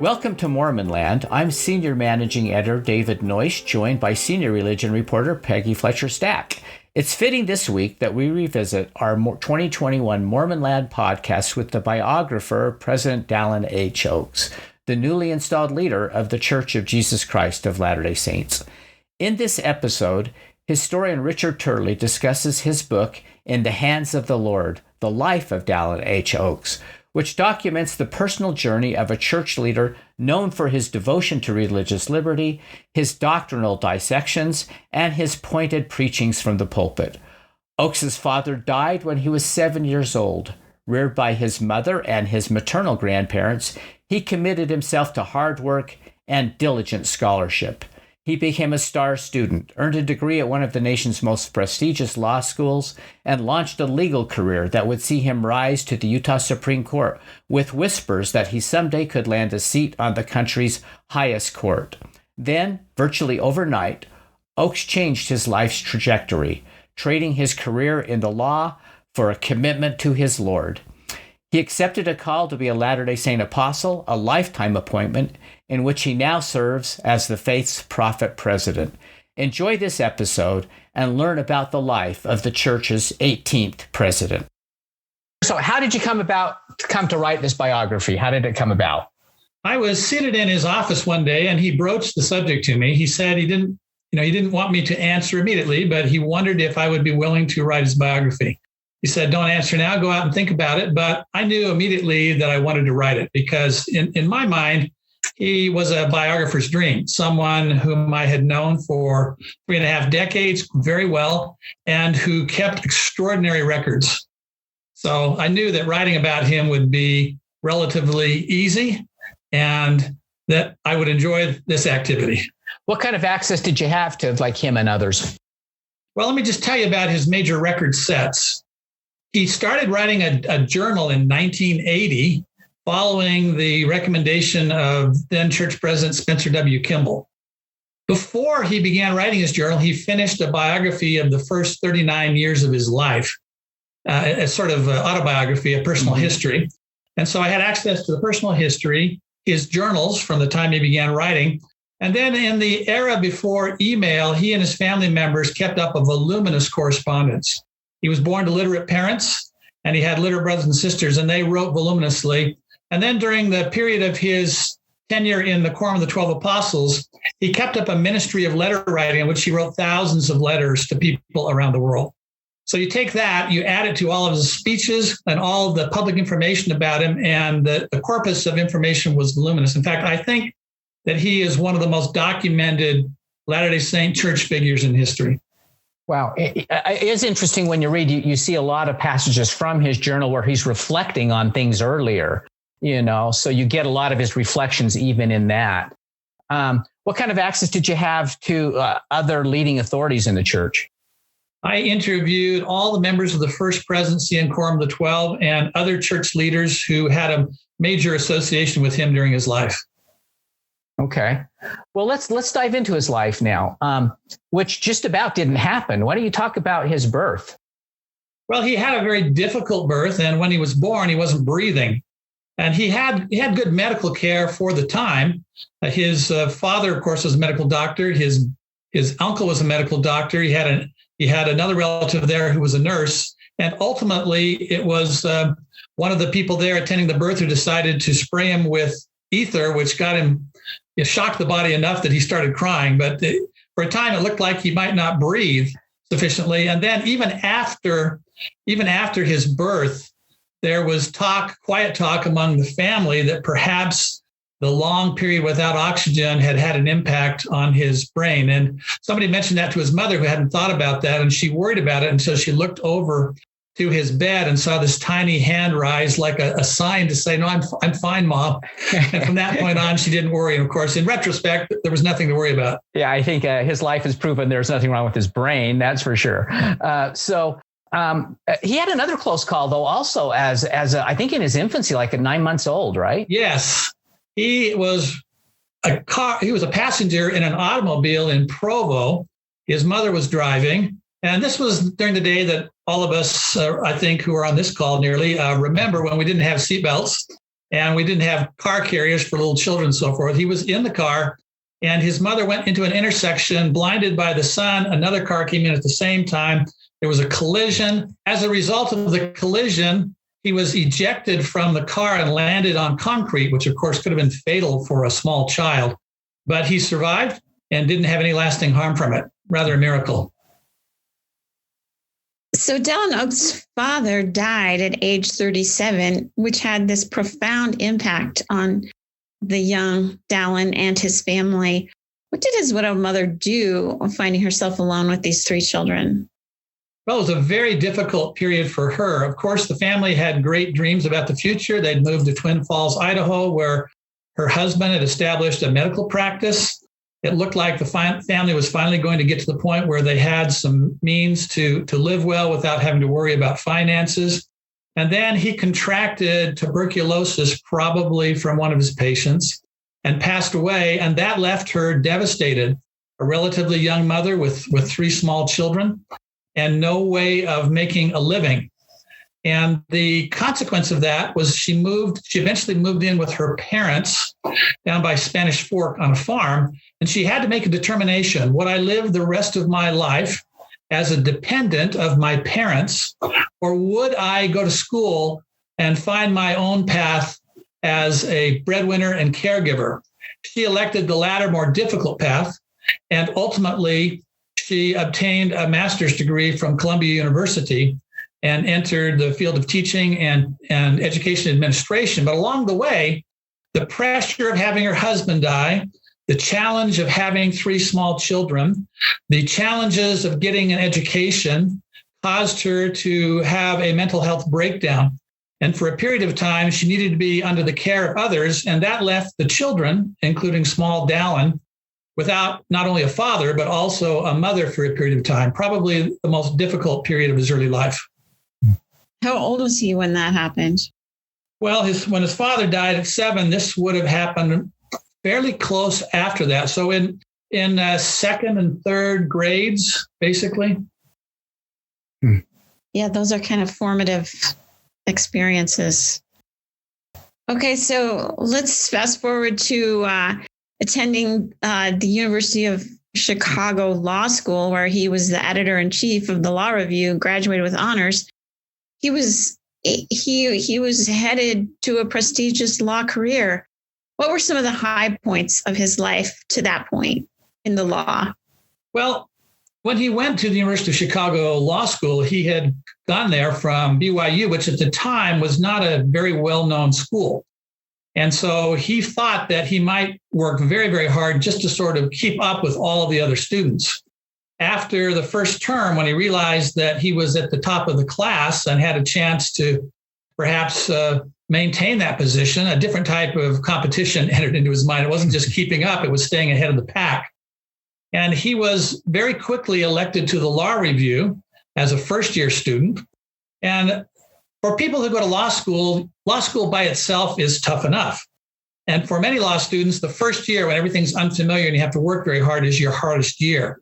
Welcome to Mormon Land. I'm Senior Managing Editor David Noyce, joined by Senior Religion Reporter Peggy Fletcher-Stack. It's fitting this week that we revisit our 2021 Mormon Land podcast with the biographer, President Dallin H. Oaks, the newly installed leader of the Church of Jesus Christ of Latter-day Saints. In this episode, historian Richard Turley discusses his book, In the Hands of the Lord, The Life of Dallin H. Oaks, which documents the personal journey of a church leader known for his devotion to religious liberty, his doctrinal dissections, and his pointed preachings from the pulpit. Oaks's father died when he was 7 years old. Reared by his mother and his maternal grandparents, he committed himself to hard work and diligent scholarship. He became a star student, earned a degree at one of the nation's most prestigious law schools, and launched a legal career that would see him rise to the Utah Supreme Court, with whispers that he someday could land a seat on the country's highest court. Then, virtually overnight, Oaks changed his life's trajectory, trading his career in the law for a commitment to his Lord. He accepted a call to be a Latter-day Saint apostle, a lifetime appointment, in which he now serves as the faith's prophet president. Enjoy this episode and learn about the life of the church's 18th president. So how did you come to write this biography? How did it come about? I was seated in his office one day and he broached the subject to me. He said he didn't want me to answer immediately, but he wondered if I would be willing to write his biography. He said, don't answer now, go out and think about it. But I knew immediately that I wanted to write it because in my mind, he was a biographer's dream, someone whom I had known for 3.5 decades very well and who kept extraordinary records. So I knew that writing about him would be relatively easy and that I would enjoy this activity. What kind of access did you have to him and others? Well, let me just tell you about his major record sets. He started writing a journal in 1980, following the recommendation of then church president Spencer W. Kimball. Before he began writing his journal, he finished a biography of the first 39 years of his life, a sort of autobiography, a personal history. And so I had access to the personal history, his journals from the time he began writing. And then in the era before email, he and his family members kept up a voluminous correspondence. He was born to literate parents, and he had literate brothers and sisters, and they wrote voluminously. And then during the period of his tenure in the Quorum of the 12 Apostles, he kept up a ministry of letter writing in which he wrote thousands of letters to people around the world. So you take that, you add it to all of his speeches and all of the public information about him, and the corpus of information was voluminous. In fact, I think that he is one of the most documented Latter-day Saint church figures in history. Wow. It is interesting when you read, you see a lot of passages from his journal where he's reflecting on things earlier, so you get a lot of his reflections even in that. What kind of access did you have to other leading authorities in the church? I interviewed all the members of the First Presidency and Quorum of the 12 and other church leaders who had a major association with him during his life. Okay. Well, let's dive into his life now, which just about didn't happen. Why don't you talk about his birth? Well, he had a very difficult birth, and when he was born, he wasn't breathing. And he had good medical care for the time. His father, of course, was a medical doctor. His uncle was a medical doctor. He had another relative there who was a nurse. And ultimately, it was one of the people there attending the birth who decided to spray him with ether, which got him, it shocked the body enough that he started crying. But for a time, it looked like he might not breathe sufficiently. And then even after his birth, there was quiet talk among the family that perhaps the long period without oxygen had an impact on his brain. And somebody mentioned that to his mother, who hadn't thought about that, and she worried about it. And so she looked over to his bed and saw this tiny hand rise like a sign to say, no, I'm fine, Mom. And from that point on, she didn't worry. And of course, in retrospect, there was nothing to worry about. Yeah, I think his life has proven there's nothing wrong with his brain. That's for sure. He had another close call, though, also as I think in his infancy, like at 9 months old, right? Yes. He was a passenger in an automobile in Provo. His mother was driving. And this was during the day that all of us, I think, who are on this call nearly remember when we didn't have seatbelts. and we didn't have car carriers for little children and so forth. He was in the car, and his mother went into an intersection, blinded by the sun. Another car came in at the same time. There was a collision. As a result of the collision, he was ejected from the car and landed on concrete, which of course could have been fatal for a small child. But he survived and didn't have any lasting harm from it. Rather a miracle. So Dallin Oaks' father died at age 37, which had this profound impact on the young Dallin and his family. What did his widowed mother do, finding herself alone with these three children? Well, it was a very difficult period for her. Of course, the family had great dreams about the future. They'd moved to Twin Falls, Idaho, where her husband had established a medical practice. It looked like the family was finally going to get to the point where they had some means to live well without having to worry about finances. And then he contracted tuberculosis, probably from one of his patients, and passed away. And that left her devastated, a relatively young mother with three small children and no way of making a living. And the consequence of that was she eventually moved in with her parents down by Spanish Fork on a farm. And she had to make a determination. Would I live the rest of my life as a dependent of my parents, or would I go to school and find my own path as a breadwinner and caregiver? She elected the latter, more difficult path. And ultimately, she obtained a master's degree from Columbia University and entered the field of teaching and education administration. But along the way, the pressure of having her husband die, the challenge of having three small children, the challenges of getting an education caused her to have a mental health breakdown. And for a period of time, she needed to be under the care of others. And that left the children, including small Dallin, without not only a father, but also a mother for a period of time, probably the most difficult period of his early life. How old was he when that happened? Well, when his father died at 7, this would have happened fairly close after that. So in second and third grades, basically. Yeah, those are kind of formative experiences. Okay, so let's fast forward to attending the University of Chicago Law School, where he was the editor-in-chief of the Law Review, graduated with honors. He was headed to a prestigious law career. What were some of the high points of his life to that point in the law? Well, when he went to the University of Chicago Law School, he had gone there from BYU, which at the time was not a very well-known school. And so he thought that he might work very, very hard just to sort of keep up with all of the other students. After the first term, when he realized that he was at the top of the class and had a chance to perhaps maintain that position, a different type of competition entered into his mind. It wasn't just keeping up, it was staying ahead of the pack. And he was very quickly elected to the Law Review as a first-year student. And for people who go to law school by itself is tough enough. And for many law students, the first year when everything's unfamiliar and you have to work very hard is your hardest year.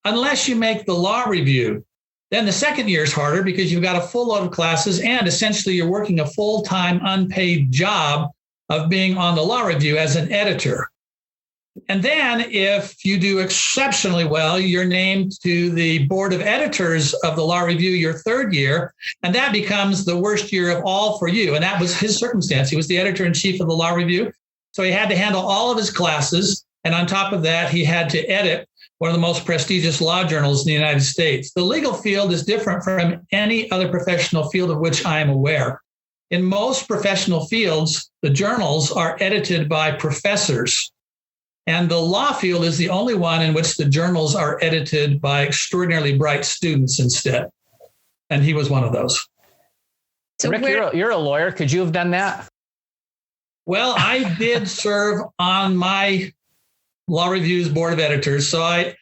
Unless you make the Law Review, then the second year is harder because you've got a full load of classes and essentially you're working a full-time unpaid job of being on the Law Review as an editor. And then if you do exceptionally well, you're named to the board of editors of the Law Review your third year, and that becomes the worst year of all for you. And that was his circumstance. He was the editor-in-chief of the Law Review, so he had to handle all of his classes. And on top of that, he had to edit one of the most prestigious law journals in the United States. The legal field is different from any other professional field of which I am aware. In most professional fields, the journals are edited by professors. And the law field is the only one in which the journals are edited by extraordinarily bright students instead. And he was one of those. So Rick, you're a lawyer. Could you have done that? Well, I did serve on my Law Review's board of editors. So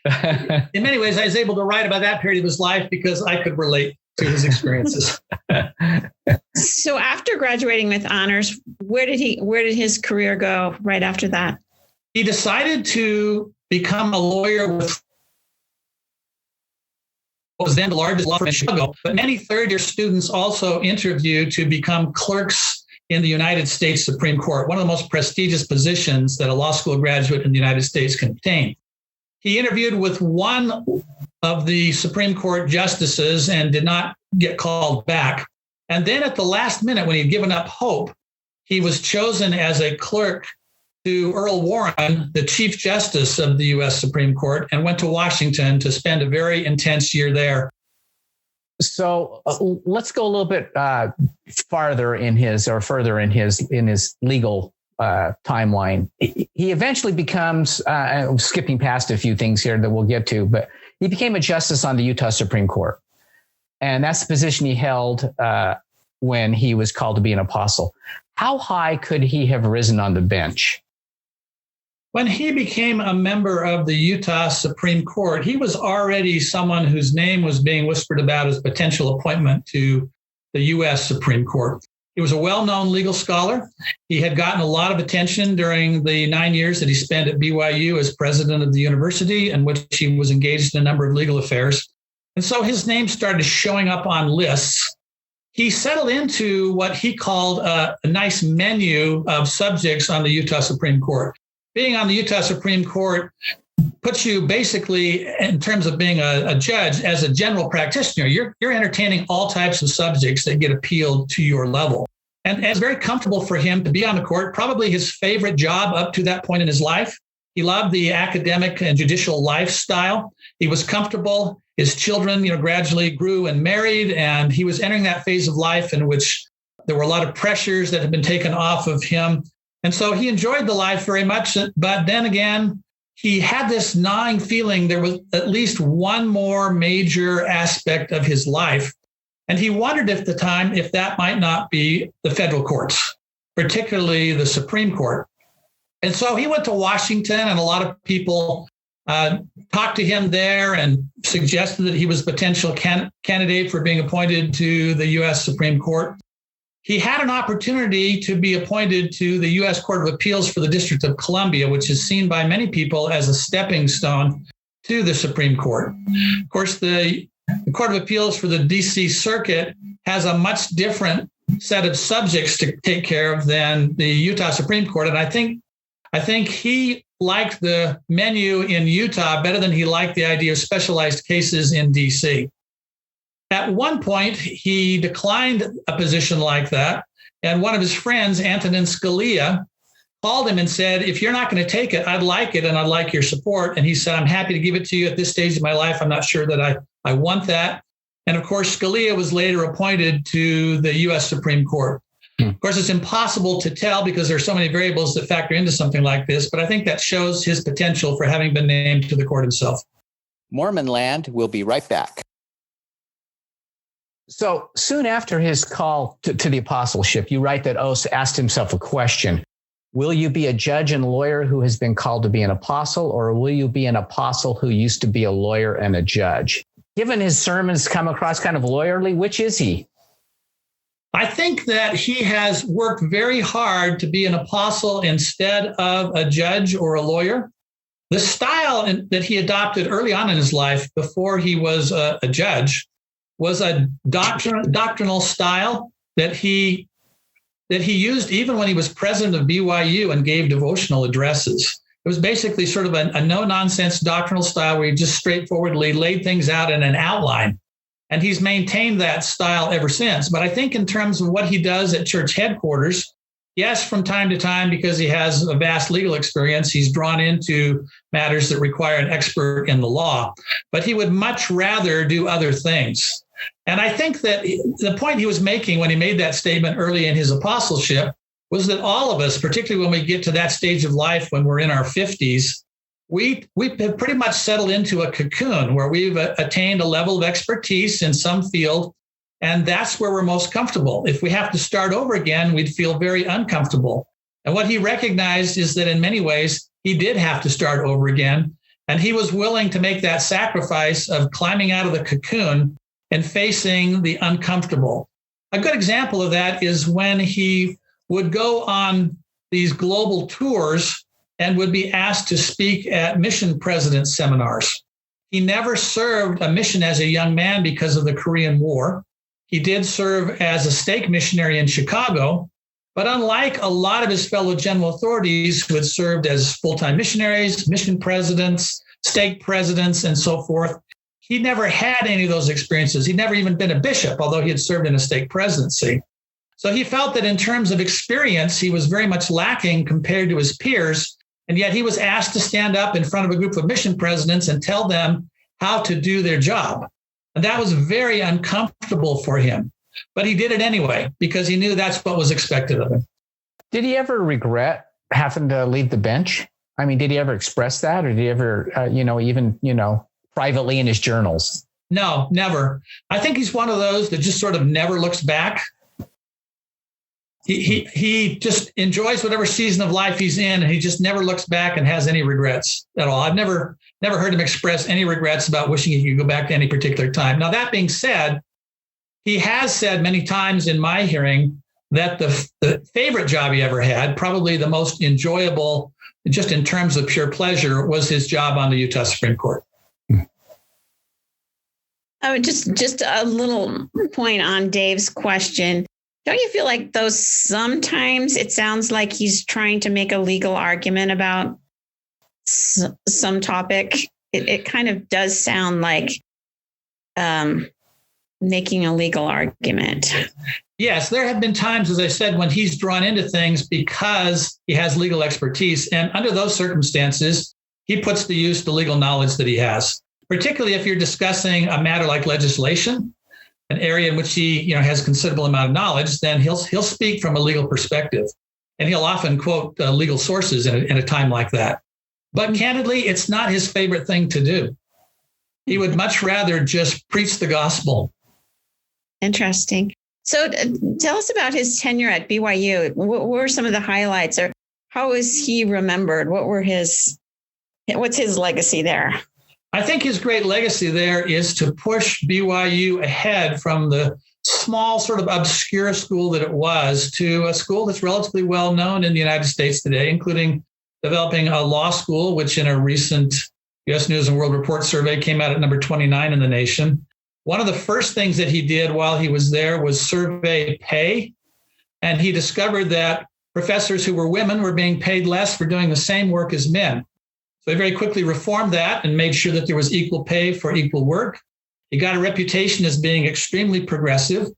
in many ways, I was able to write about that period of his life because I could relate to his experiences. So after graduating with honors, where did his career go right after that? He decided to become a lawyer with what was then the largest law firm in Chicago. But many third-year students also interviewed to become clerks in the United States Supreme Court, one of the most prestigious positions that a law school graduate in the United States can obtain. He interviewed with one of the Supreme Court justices and did not get called back. And then at the last minute, when he'd given up hope, he was chosen as a clerk to Earl Warren, the Chief Justice of the U.S. Supreme Court, and went to Washington to spend a very intense year there. So let's go a little bit further in his legal timeline. He eventually becomes, I'm skipping past a few things here that we'll get to, but he became a justice on the Utah Supreme Court. And that's the position he held when he was called to be an apostle. How high could he have risen on the bench? When he became a member of the Utah Supreme Court, he was already someone whose name was being whispered about as potential appointment to the U.S. Supreme Court. He was a well-known legal scholar. He had gotten a lot of attention during the 9 years that he spent at BYU as president of the university, in which he was engaged in a number of legal affairs. And so his name started showing up on lists. He settled into what he called a nice menu of subjects on the Utah Supreme Court. Being on the Utah Supreme Court puts you basically, in terms of being a judge, as a general practitioner. You're entertaining all types of subjects that get appealed to your level. And it's very comfortable for him to be on the court, probably his favorite job up to that point in his life. He loved the academic and judicial lifestyle. He was comfortable. His children, gradually grew and married, and he was entering that phase of life in which there were a lot of pressures that had been taken off of him. And so he enjoyed the life very much. But then again, he had this gnawing feeling there was at least one more major aspect of his life. And he wondered at the time if that might not be the federal courts, particularly the Supreme Court. And so he went to Washington, and a lot of people talked to him there and suggested that he was a potential candidate for being appointed to the U.S. Supreme Court. He had an opportunity to be appointed to the U.S. Court of Appeals for the District of Columbia, which is seen by many people as a stepping stone to the Supreme Court. Of course, the Court of Appeals for the D.C. Circuit has a much different set of subjects to take care of than the Utah Supreme Court. And I think he liked the menu in Utah better than he liked the idea of specialized cases in D.C. At one point, he declined a position like that. And one of his friends, Antonin Scalia, called him and said, if you're not going to take it, I'd like it, and I'd like your support. And he said, I'm happy to give it to you at this stage of my life. I'm not sure that I want that. And of course, Scalia was later appointed to the U.S. Supreme Court. Of course, it's impossible to tell because there are so many variables that factor into something like this. But I think that shows his potential for having been named to the court himself. Mormon Land will be right back. So soon after his call to the apostleship, you write that Oates asked himself a question. Will you be a judge and lawyer who has been called to be an apostle, or will you be an apostle who used to be a lawyer and a judge? Given his sermons come across kind of lawyerly, which is he? I think that he has worked very hard to be an apostle instead of a judge or a lawyer. The style that he adopted early on in his life, before he was a judge, was a doctrinal style that he used even when he was president of BYU and gave devotional addresses. It was basically sort of a no-nonsense doctrinal style where he just straightforwardly laid things out in an outline. And he's maintained that style ever since. But I think in terms of what he does at church headquarters, yes, from time to time, because he has a vast legal experience, he's drawn into matters that require an expert in the law. But he would much rather do other things. And I think that the point he was making when he made that statement early in his apostleship was that all of us, particularly when we get to that stage of life when we're in our 50s, we have pretty much settled into a cocoon where we've attained a level of expertise in some field, and that's where we're most comfortable. If we have to start over again, we'd feel very uncomfortable. And what he recognized is that in many ways, he did have to start over again, and he was willing to make that sacrifice of climbing out of the cocoon and facing the uncomfortable. A good example of that is when he would go on these global tours and would be asked to speak at mission president seminars. He never served a mission as a young man because of the Korean War. He did serve as a stake missionary in Chicago, But unlike a lot of his fellow general authorities who had served as full-time missionaries, mission presidents, stake presidents, and so forth, he never had any of those experiences. He'd never even been a bishop, although he had served in a stake presidency. So he felt that in terms of experience, he was very much lacking compared to his peers. And yet he was asked to stand up in front of a group of mission presidents and tell them how to do their job. And that was very uncomfortable for him. But he did it anyway, because he knew that's what was expected of him. Did he ever regret having to leave the bench? I mean, did he ever express that, or did he ever, privately in his journals? No, never. I think he's one of those that just sort of never looks back. He just enjoys whatever season of life he's in, and he just never looks back and has any regrets at all. I've never heard him express any regrets about wishing he could go back to any particular time. Now, that being said, he has said many times in my hearing that the favorite job he ever had, probably the most enjoyable, just in terms of pure pleasure, was his job on the Utah Supreme Court. Just a little point on Dave's question. Don't you feel like though sometimes it sounds like he's trying to make a legal argument about some topic? It kind of does sound like making a legal argument. Yes, there have been times, as I said, when he's drawn into things because he has legal expertise. And under those circumstances, he puts to use the legal knowledge that he has, particularly if you're discussing a matter like legislation, an area in which he has considerable amount of knowledge. Then he'll speak from a legal perspective, and he'll often quote legal sources in a time like that. But candidly, it's not his favorite thing to do. He would much rather just preach the gospel. Interesting. So tell us about his tenure at BYU. What were some of the highlights, or how is he remembered? What's his legacy there? I think his great legacy there is to push BYU ahead from the small, sort of obscure school that it was to a school that's relatively well known in the United States today, including developing a law school, which in a recent U.S. News and World Report survey came out at number 29 in the nation. One of the first things that he did while he was there was survey pay. And he discovered that professors who were women were being paid less for doing the same work as men. So he very quickly reformed that and made sure that there was equal pay for equal work. He got a reputation as being extremely progressive.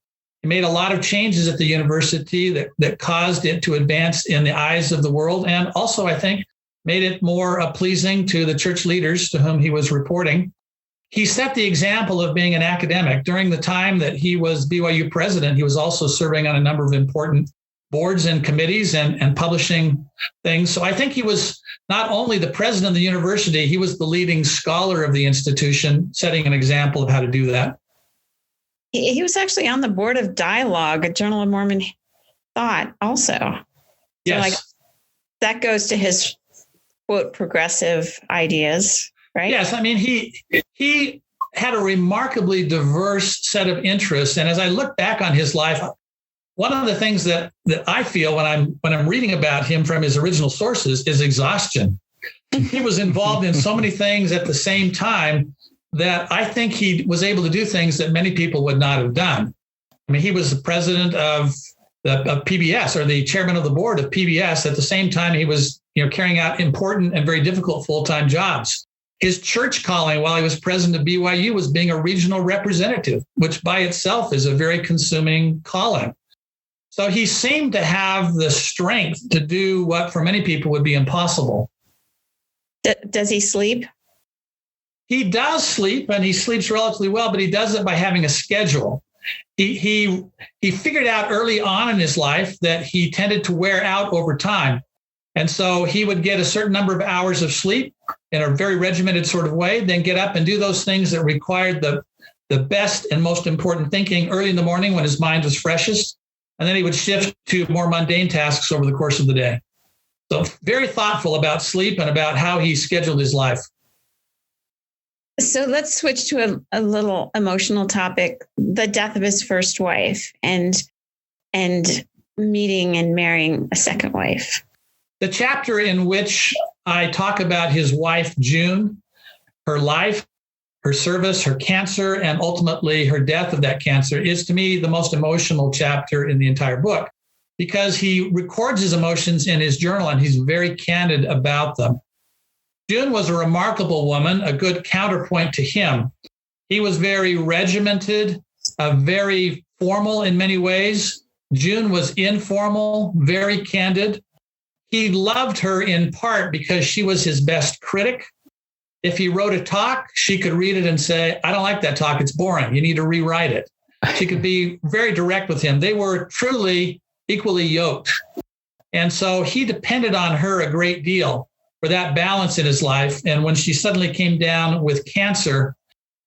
He made a lot of changes at the university that caused it to advance in the eyes of the world, and also, I think, made it more pleasing to the church leaders to whom he was reporting. He set the example of being an academic. During the time that he was BYU president, he was also serving on a number of important boards and committees and publishing things. So I think he was not only the president of the university, he was the leading scholar of the institution, setting an example of how to do that. He was actually on the board of Dialogue, a Journal of Mormon Thought also. Yes. So that goes to his, quote, progressive ideas, right? Yes. I mean, he had a remarkably diverse set of interests. And as I look back on his life, one of the things that I feel when I'm reading about him from his original sources is exhaustion. He was involved in so many things at the same time that I think he was able to do things that many people would not have done. I mean, he was the president of PBS, or the chairman of the board of PBS. At the same time, he was carrying out important and very difficult full-time jobs. His church calling while he was president of BYU was being a regional representative, which by itself is a very consuming calling. So he seemed to have the strength to do what for many people would be impossible. Does he sleep? He does sleep, and he sleeps relatively well, but he does it by having a schedule. He figured out early on in his life that he tended to wear out over time. And so he would get a certain number of hours of sleep in a very regimented sort of way, then get up and do those things that required the best and most important thinking early in the morning when his mind was freshest. And then he would shift to more mundane tasks over the course of the day. So very thoughtful about sleep and about how he scheduled his life. So let's switch to a little emotional topic, the death of his first wife and meeting and marrying a second wife. The chapter in which I talk about his wife, June, her life, her service, her cancer, and ultimately her death of that cancer is, to me, the most emotional chapter in the entire book. because he records his emotions in his journal and he's very candid about them. June was a remarkable woman, a good counterpoint to him. He was very regimented, very formal in many ways. June was informal, very candid. He loved her in part because she was his best critic. If he wrote a talk, she could read it and say, I don't like that talk. It's boring. You need to rewrite it. She could be very direct with him. They were truly equally yoked. And so he depended on her a great deal for that balance in his life. And when she suddenly came down with cancer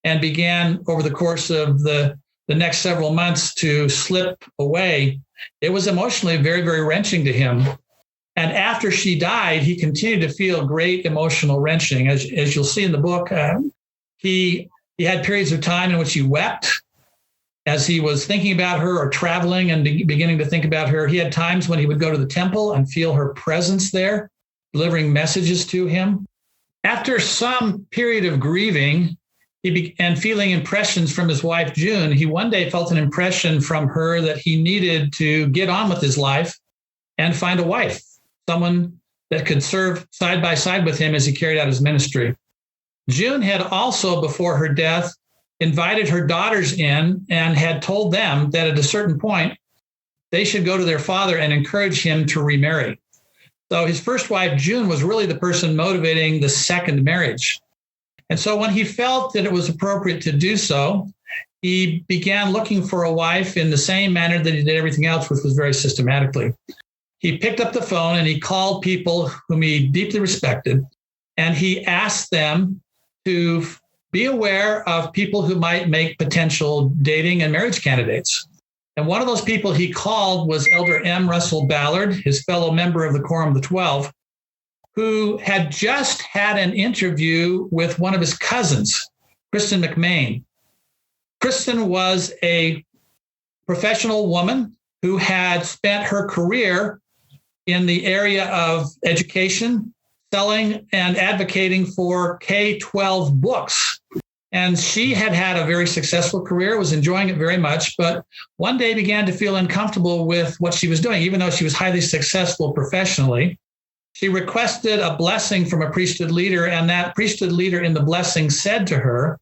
and began over the course of the next several months to slip away, it was emotionally very, very wrenching to him. And after she died, he continued to feel great emotional wrenching. As you'll see in the book, he had periods of time in which he wept as he was thinking about her or traveling and beginning to think about her. He had times when he would go to the temple and feel her presence there, delivering messages to him. After some period of grieving, he began feeling impressions from his wife, June. He one day felt an impression from her that he needed to get on with his life and find a wife, someone that could serve side by side with him as he carried out his ministry. June had also, before her death, invited her daughters in and had told them that at a certain point, they should go to their father and encourage him to remarry. So his first wife, June, was really the person motivating the second marriage. And so when he felt that it was appropriate to do so, he began looking for a wife in the same manner that he did everything else, which was very systematically. He picked up the phone and he called people whom he deeply respected, and he asked them to be aware of people who might make potential dating and marriage candidates. And one of those people he called was Elder M. Russell Ballard, his fellow member of the Quorum of the 12, who had just had an interview with one of his cousins, Kristen McMain. Kristen was a professional woman who had spent her career in the area of education, selling and advocating for K-12 books. And she had had a very successful career, was enjoying it very much, but one day began to feel uncomfortable with what she was doing, even though she was highly successful professionally. She requested a blessing from a priesthood leader, and that priesthood leader in the blessing said to her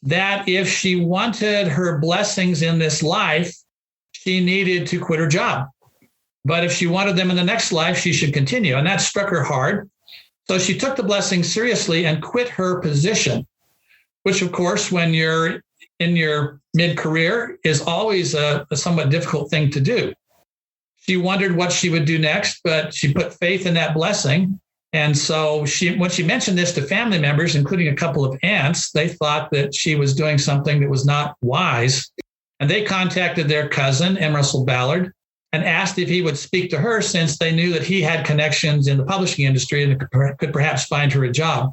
that if she wanted her blessings in this life, she needed to quit her job. But if she wanted them in the next life, she should continue. And that struck her hard. So she took the blessing seriously and quit her position, which, of course, when you're in your mid-career is always a somewhat difficult thing to do. She wondered what she would do next, but she put faith in that blessing. And so when she mentioned this to family members, including a couple of aunts, they thought that she was doing something that was not wise. And they contacted their cousin, M. Russell Ballard, and asked if he would speak to her, since they knew that he had connections in the publishing industry and could perhaps find her a job.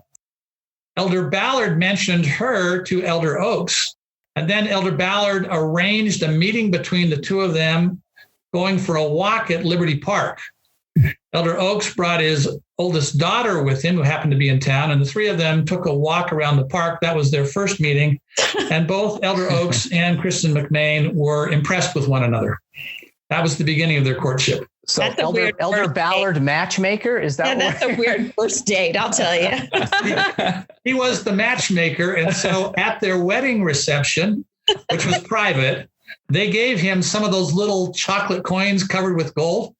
Elder Ballard mentioned her to Elder Oaks, and then Elder Ballard arranged a meeting between the two of them, going for a walk at Liberty Park. Elder Oaks brought his oldest daughter with him, who happened to be in town, and the three of them took a walk around the park. That was their first meeting, and both Elder Oaks and Kristen McMain were impressed with one another. That was the beginning of their courtship. So Elder Ballard matchmaker, is that? Yeah, that's a weird first date, I'll tell you. He was the matchmaker, and so at their wedding reception, which was private, they gave him some of those little chocolate coins covered with gold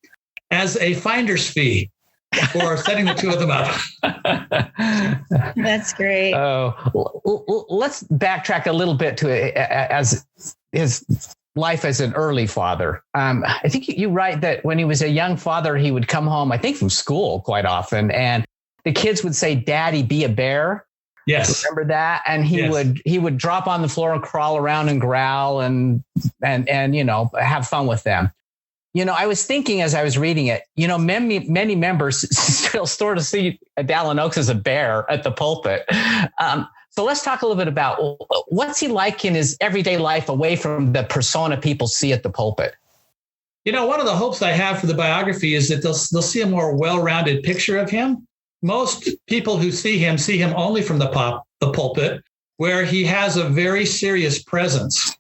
as a finder's fee for setting the two of them up. That's great. Let's backtrack a little bit to as his life as an early father. I think you write that when he was a young father, he would come home, I think, from school quite often, and the kids would say, "Daddy, be a bear." Yes. Remember that? And he would drop on the floor and crawl around and growl and have fun with them. I was thinking as I was reading it, many members still sort of see Dallin Oaks as a bear at the pulpit. So let's talk a little bit about what's he like in his everyday life away from the persona people see at the pulpit. One of the hopes I have for the biography is that they'll see a more well-rounded picture of him. Most people who see him only from the pulpit, where he has a very serious presence.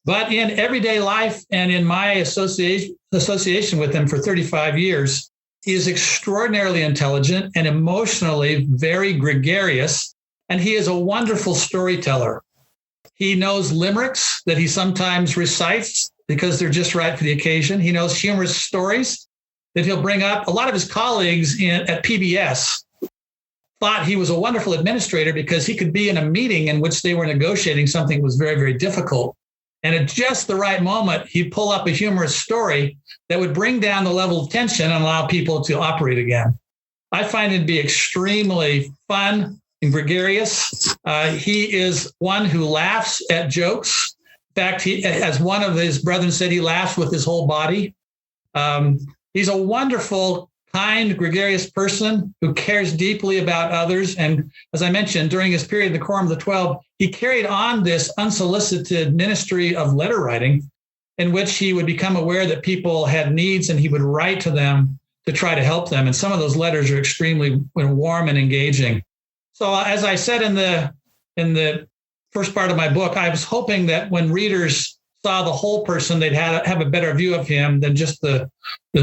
But in everyday life and in my association with him for 35 years, he is extraordinarily intelligent and emotionally very gregarious, and he is a wonderful storyteller. He knows limericks that he sometimes recites because they're just right for the occasion. He knows humorous stories that he'll bring up. A lot of his colleagues at PBS thought he was a wonderful administrator because he could be in a meeting in which they were negotiating something that was very, very difficult. And at just the right moment, he'd pull up a humorous story that would bring down the level of tension and allow people to operate again. I find it to be extremely fun and gregarious. He is one who laughs at jokes. In fact, he, as one of his brethren said, he laughs with his whole body. He's a wonderful, kind, gregarious person who cares deeply about others. And as I mentioned, during his period in the Quorum of the 12, he carried on this unsolicited ministry of letter writing in which he would become aware that people had needs and he would write to them to try to help them. And some of those letters are extremely warm and engaging. So as I said in the first part of my book, I was hoping that when readers saw the whole person, they'd have a better view of him than just the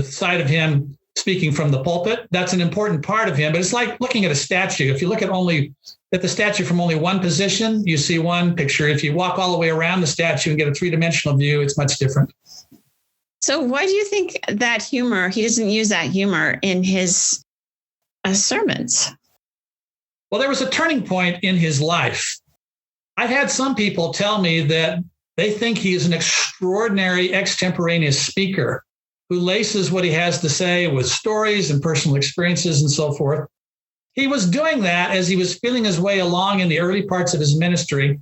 side of him speaking from the pulpit. That's an important part of him, but it's like looking at a statue. If you look at the statue from only one position, you see one picture. If you walk all the way around the statue and get a three-dimensional view, it's much different. So why do you think that humor, he doesn't use that humor in his sermons? Well, there was a turning point in his life. I've had some people tell me that they think he is an extraordinary extemporaneous speaker who laces what he has to say with stories and personal experiences and so forth. He was doing that as he was feeling his way along in the early parts of his ministry.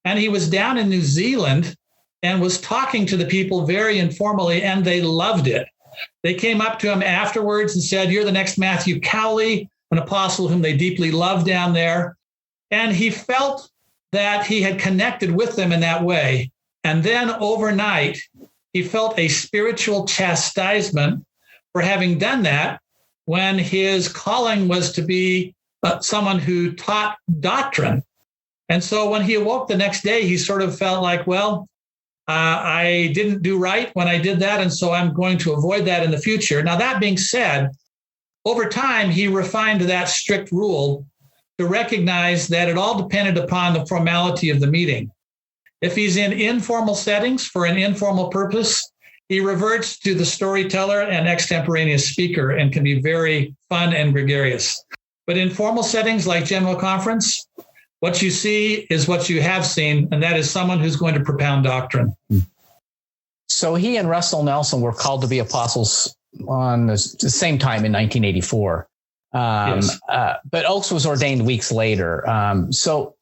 And he was down in New Zealand and was talking to the people very informally, and they loved it. They came up to him afterwards and said, "You're the next Matthew Cowley, an apostle whom they deeply loved down there." And he felt that he had connected with them in that way. And then overnight, he felt a spiritual chastisement for having done that when his calling was to be someone who taught doctrine. And so when he awoke the next day, he sort of felt like, well, I didn't do right when I did that, and so I'm going to avoid that in the future. Now, that being said, over time, he refined that strict rule to recognize that it all depended upon the formality of the meeting. If he's in informal settings for an informal purpose, he reverts to the storyteller and extemporaneous speaker and can be very fun and gregarious. But in formal settings like General Conference, what you see is what you have seen, and that is someone who's going to propound doctrine. So he and Russell Nelson were called to be apostles on the same time in 1984. Yes. But Oaks was ordained weeks later. So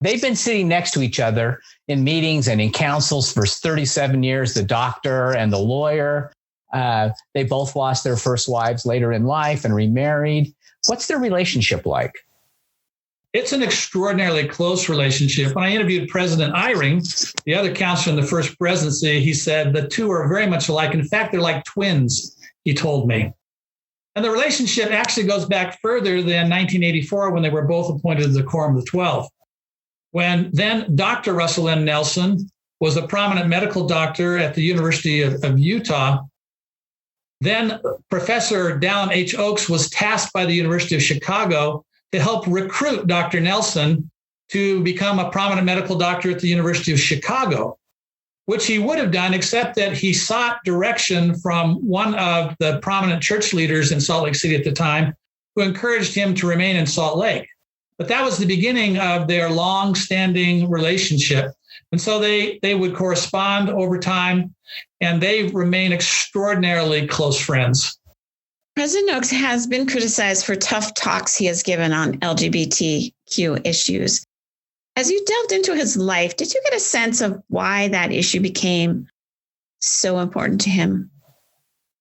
they've been sitting next to each other in meetings and in councils for 37 years, the doctor and the lawyer. They both lost their first wives later in life and remarried. What's their relationship like? It's an extraordinarily close relationship. When I interviewed President Eyring, the other counselor in the first presidency, he said the two are very much alike. In fact, they're like twins, he told me. And the relationship actually goes back further than 1984 when they were both appointed to the Quorum of the 12. When then Dr. Russell M. Nelson was a prominent medical doctor at the University of Utah, then Professor Dallin H. Oaks was tasked by the University of Chicago to help recruit Dr. Nelson to become a prominent medical doctor at the University of Chicago, which he would have done, except that he sought direction from one of the prominent church leaders in Salt Lake City at the time, who encouraged him to remain in Salt Lake. But that was the beginning of their long-standing relationship. And so they would correspond over time, and they remain extraordinarily close friends. President Oaks has been criticized for tough talks he has given on LGBTQ issues. As you delved into his life, did you get a sense of why that issue became so important to him?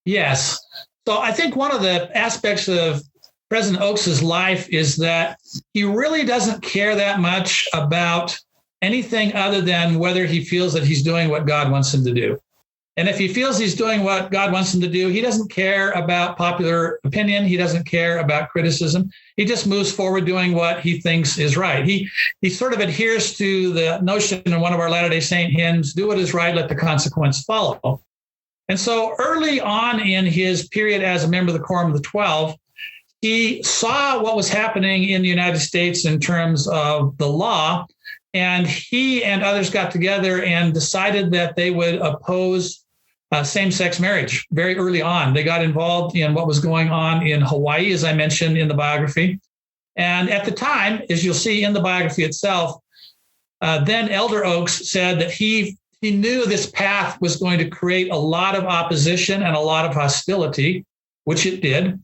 Yes. So I think one of the aspects of President Oaks's life is that he really doesn't care that much about anything other than whether he feels that he's doing what God wants him to do. And if he feels he's doing what God wants him to do, he doesn't care about popular opinion. He doesn't care about criticism. He just moves forward doing what he thinks is right. He sort of adheres to the notion in one of our Latter-day Saint hymns, do what is right, let the consequence follow. And so early on in his period as a member of the Quorum of the 12, he saw what was happening in the United States in terms of the law, and he and others got together and decided that they would oppose same-sex marriage very early on. They got involved in what was going on in Hawaii, as I mentioned in the biography. And at the time, as you'll see in the biography itself, then Elder Oaks said that he knew this path was going to create a lot of opposition and a lot of hostility, which it did.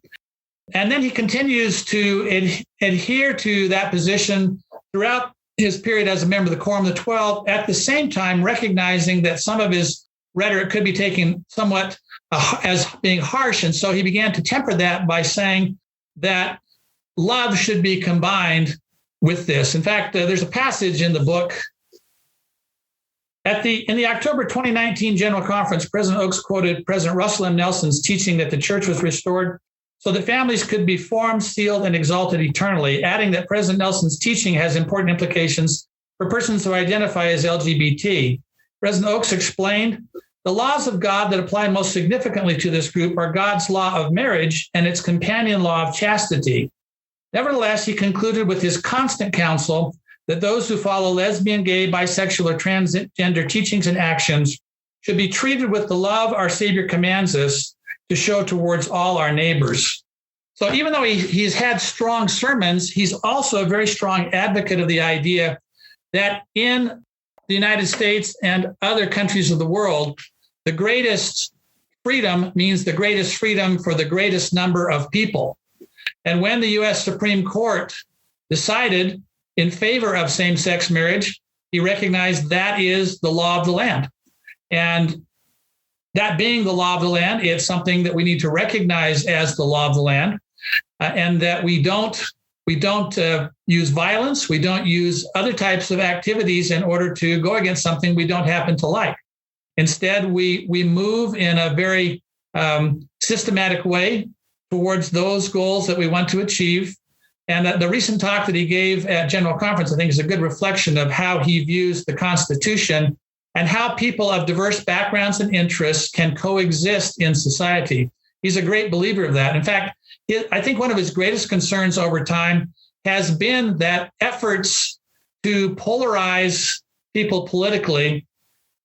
And then he continues to adhere to that position throughout his period as a member of the Quorum of the 12, at the same time recognizing that some of his rhetoric could be taken somewhat as being harsh. And so he began to temper that by saying that love should be combined with this. In fact, there's a passage in the book. In the October 2019 General Conference, President Oaks quoted President Russell M. Nelson's teaching that the church was restored so that families could be formed, sealed, and exalted eternally, adding that President Nelson's teaching has important implications for persons who identify as LGBT. President Oaks explained, the laws of God that apply most significantly to this group are God's law of marriage and its companion law of chastity. Nevertheless, he concluded with his constant counsel that those who follow lesbian, gay, bisexual, or transgender teachings and actions should be treated with the love our Savior commands us to show towards all our neighbors. So even though he's had strong sermons, he's also a very strong advocate of the idea that in the United States and other countries of the world, the greatest freedom means the greatest freedom for the greatest number of people. And when the U.S. Supreme Court decided in favor of same-sex marriage, he recognized that is the law of the land. And that being the law of the land, it's something that we need to recognize as the law of the land, and that we don't use violence, we don't use other types of activities in order to go against something we don't happen to like. Instead, we move in a very systematic way towards those goals that we want to achieve. And the recent talk that he gave at General Conference, I think, is a good reflection of how he views the Constitution and how people of diverse backgrounds and interests can coexist in society. He's a great believer of that. In fact, I think one of his greatest concerns over time has been that efforts to polarize people politically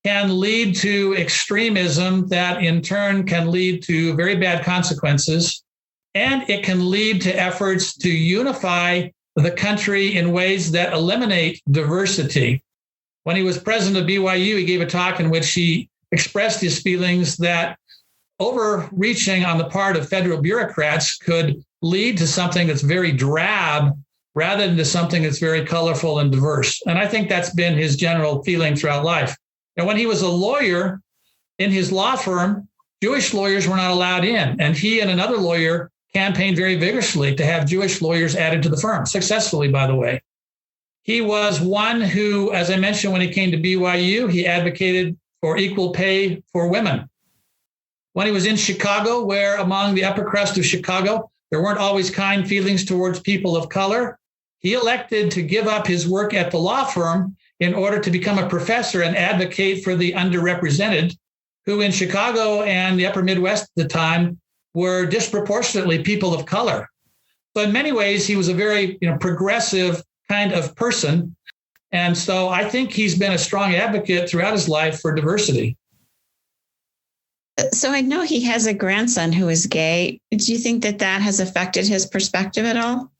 can lead to extremism that in turn can lead to very bad consequences. And it can lead to efforts to unify the country in ways that eliminate diversity. When he was president of BYU, he gave a talk in which he expressed his feelings that overreaching on the part of federal bureaucrats could lead to something that's very drab rather than to something that's very colorful and diverse. And I think that's been his general feeling throughout life. And when he was a lawyer in his law firm, Jewish lawyers were not allowed in. And he and another lawyer campaigned very vigorously to have Jewish lawyers added to the firm, successfully, by the way. He was one who, as I mentioned, when he came to BYU, he advocated for equal pay for women. When he was in Chicago, where among the upper crust of Chicago, there weren't always kind feelings towards people of color, he elected to give up his work at the law firm in order to become a professor and advocate for the underrepresented, who in Chicago and the upper Midwest at the time were disproportionately people of color. So in many ways, he was a very progressive kind of person. And so I think he's been a strong advocate throughout his life for diversity. So I know he has a grandson who is gay. Do you think that that has affected his perspective at all?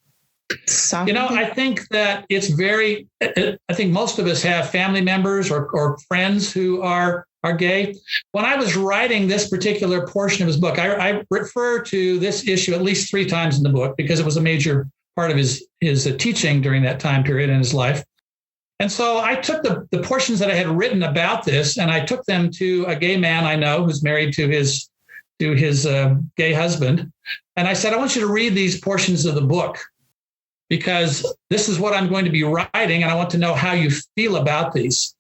I think that it's I think most of us have family members or friends who are gay. When I was writing this particular portion of his book, I refer to this issue at least 3 times in the book because it was a major part of his teaching during that time period in his life. And so I took the portions that I had written about this and I took them to a gay man I know who's married to his gay husband. And I said, I want you to read these portions of the book because this is what I'm going to be writing and I want to know how you feel about these.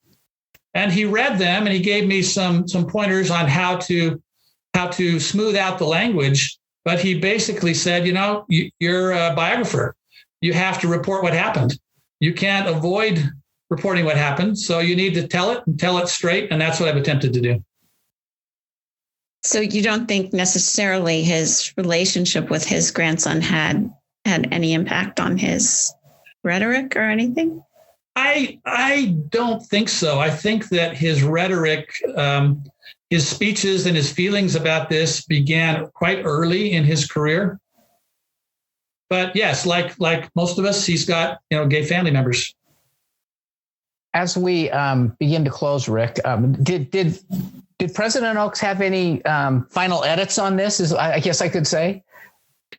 And he read them and he gave me some pointers on how to smooth out the language. But he basically said, you're a biographer. You have to report what happened. You can't avoid reporting what happened. So you need to tell it and tell it straight. And that's what I've attempted to do. So you don't think necessarily his relationship with his grandson had any impact on his rhetoric or anything? I don't think so. I think that his rhetoric, his speeches and his feelings about this began quite early in his career. But yes, like most of us, he's got gay family members. As we begin to close, Rick, did President Oaks have any final edits on this? I guess I could say.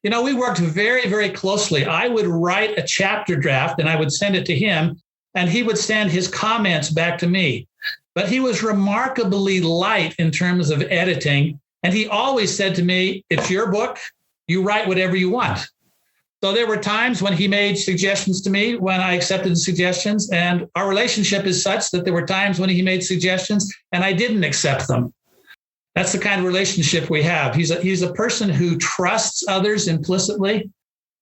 We worked very, very closely. I would write a chapter draft and I would send it to him, and he would send his comments back to me. But he was remarkably light in terms of editing. And he always said to me, it's your book, you write whatever you want. So there were times when he made suggestions to me when I accepted the suggestions, and our relationship is such that there were times when he made suggestions and I didn't accept them. That's the kind of relationship we have. He's a person who trusts others implicitly.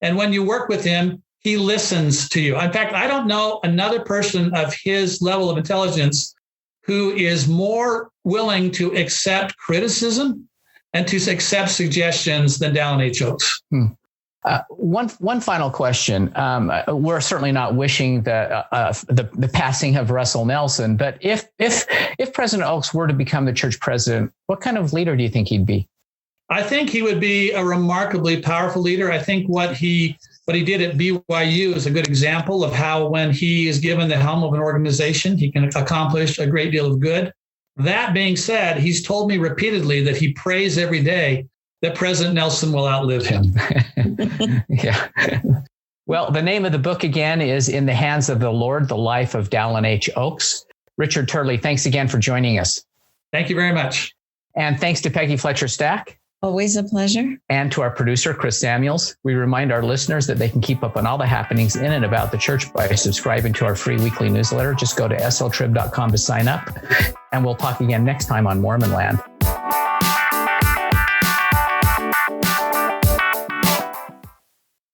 And when you work with him, he listens to you. In fact, I don't know another person of his level of intelligence who is more willing to accept criticism and to accept suggestions than Dallin H. Oaks. One final question. We're certainly not wishing the passing of Russell Nelson, but if President Oaks were to become the church president, what kind of leader do you think he'd be? I think he would be a remarkably powerful leader. I think what he did at BYU is a good example of how, when he is given the helm of an organization, he can accomplish a great deal of good. That being said, he's told me repeatedly that he prays every day that President Nelson will outlive him. Yeah. Well, the name of the book again is In the Hands of the Lord, The Life of Dallin H. Oaks. Richard Turley, thanks again for joining us. Thank you very much. And thanks to Peggy Fletcher Stack. Always a pleasure. And to our producer, Chris Samuels. We remind our listeners that they can keep up on all the happenings in and about the church by subscribing to our free weekly newsletter. Just go to sltrib.com to sign up. And we'll talk again next time on Mormon Land.